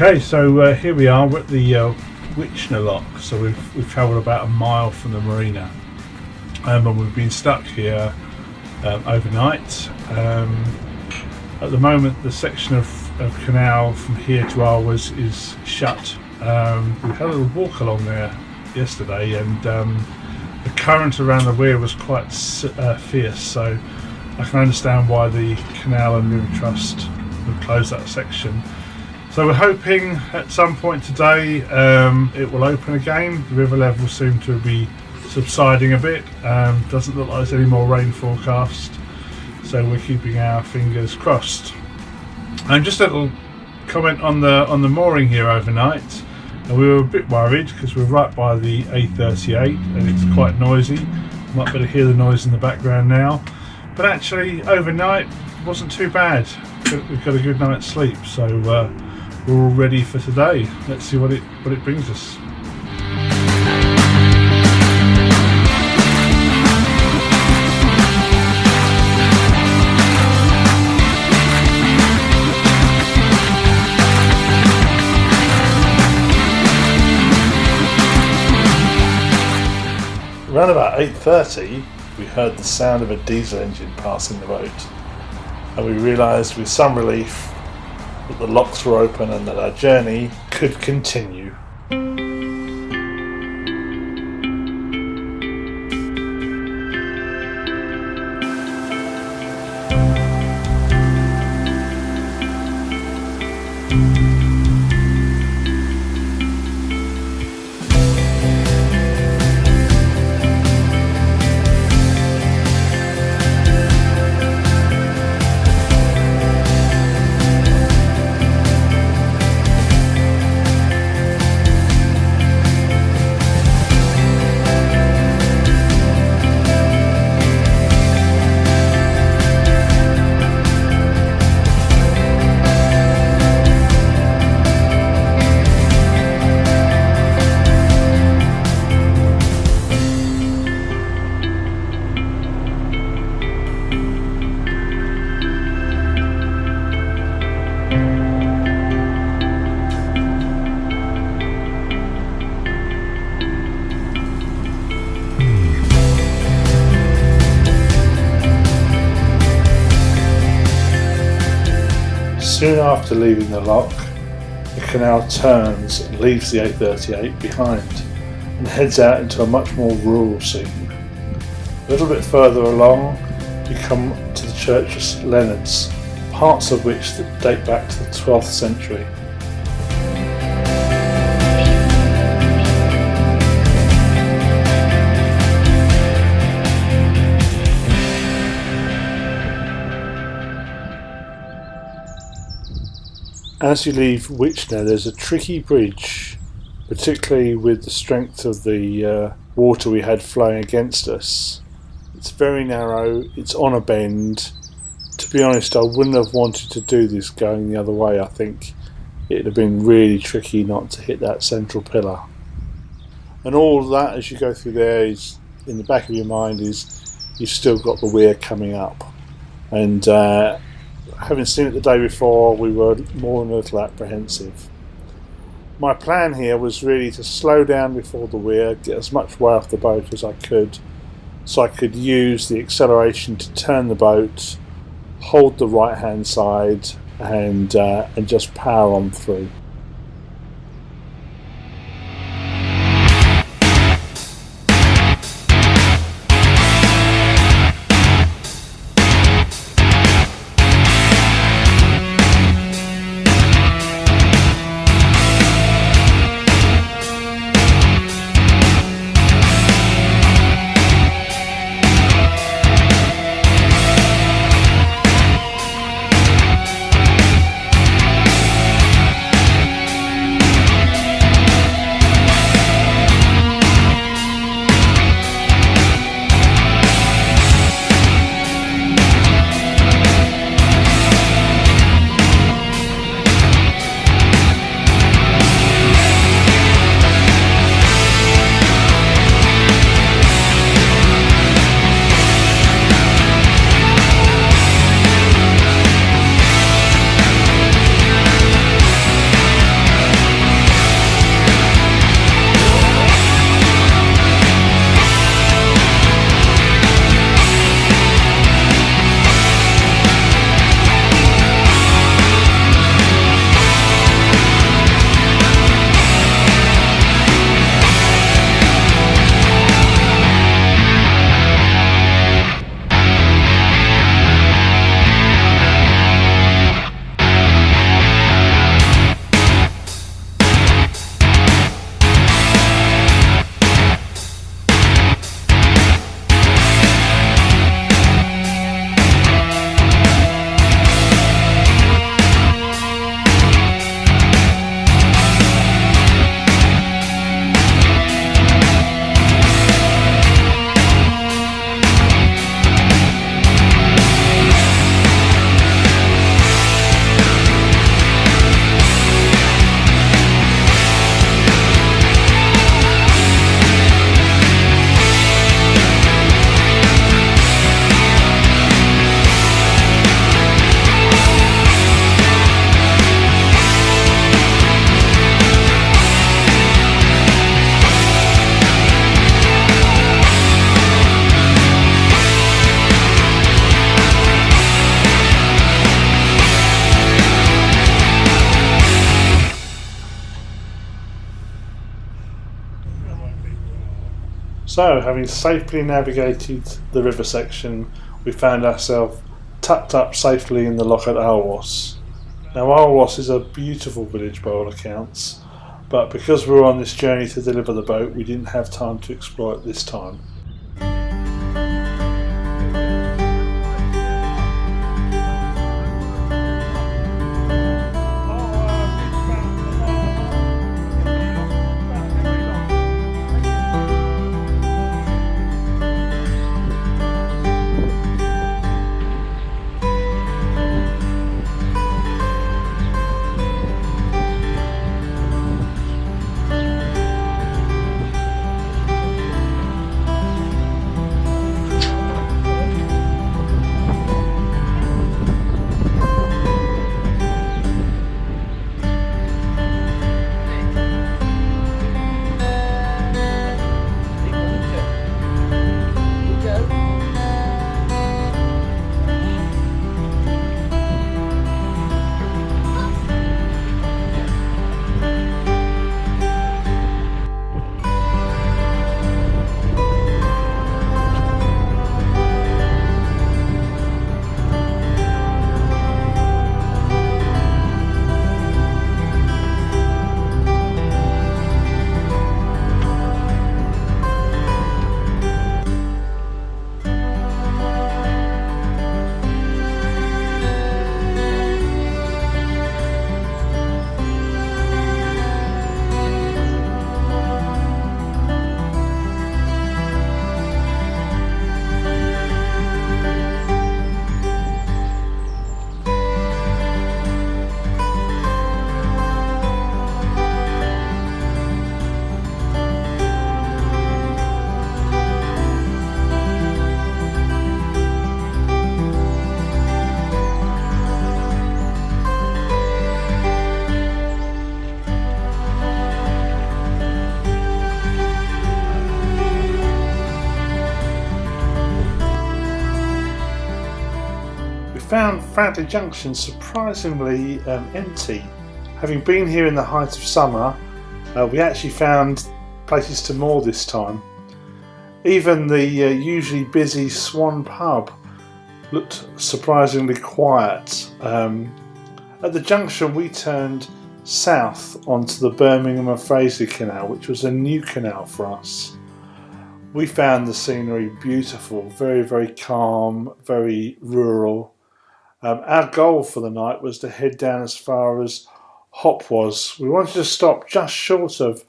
Okay, so here we are. We're at the Witchner Lock. So we've travelled about a mile from the marina, and we've been stuck here overnight. At the moment, the section of canal from here to Alrewas is shut. We had a little walk along there yesterday, and the current around the weir was quite fierce, so I can understand why the Canal and River Trust would close that section. So we're hoping at some point today it will open again. The river level seems to be subsiding a bit. Doesn't look like there's any more rain forecast, so we're keeping our fingers crossed. And just a little comment on the mooring here overnight. We were a bit worried because we're right by the A38 and it's quite noisy. You might be able to hear the noise in the background now, but actually overnight it wasn't too bad. We've got a good night's sleep, so we're all ready for today. Let's see what it brings us. Around about 8:30 we heard the sound of a diesel engine passing the boat, and we realised with some relief that the locks were open and that our journey could continue. Soon after leaving the lock, the canal turns and leaves the A38 behind and heads out into a much more rural scene. A little bit further along, you come to the church of St Leonard's, parts of which date back to the 12th century. As you leave Witchner, there's a tricky bridge, particularly with the strength of the water we had flowing against us. It's very narrow, it's on a bend. To be honest, I wouldn't have wanted to do this going the other way. I think it'd have been really tricky not to hit that central pillar. And all of that as you go through there is, in the back of your mind, is you've still got the weir coming up. And having seen it the day before, we were more than a little apprehensive. My plan here was really to slow down before the weir, get as much way off the boat as I could, so I could use the acceleration to turn the boat, hold the right hand side, and just power on through. So, having safely navigated the river section, we found ourselves tucked up safely in the loch at Alrewas. Now, Alrewas is a beautiful village by all accounts, but because we were on this journey to deliver the boat, we didn't have time to explore it this time. Found Fradley Junction surprisingly empty. Having been here in the height of summer, we actually found places to moor this time. Even the usually busy Swan pub looked surprisingly quiet. At the junction we turned south onto the Birmingham and Fraser Canal, which was a new canal for us. We found the scenery beautiful, very, very calm, very rural. Our goal for the night was to head down as far as Alrewas. We wanted to stop just short of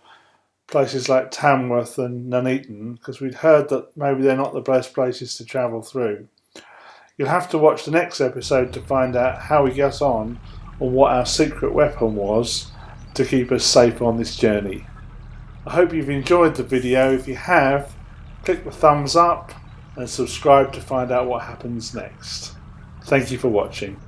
places like Tamworth and Nuneaton because we'd heard that maybe they're not the best places to travel through. You'll have to watch the next episode to find out how we got on and what our secret weapon was to keep us safe on this journey. I hope you've enjoyed the video. If you have, click the thumbs up and subscribe to find out what happens next. Thank you for watching.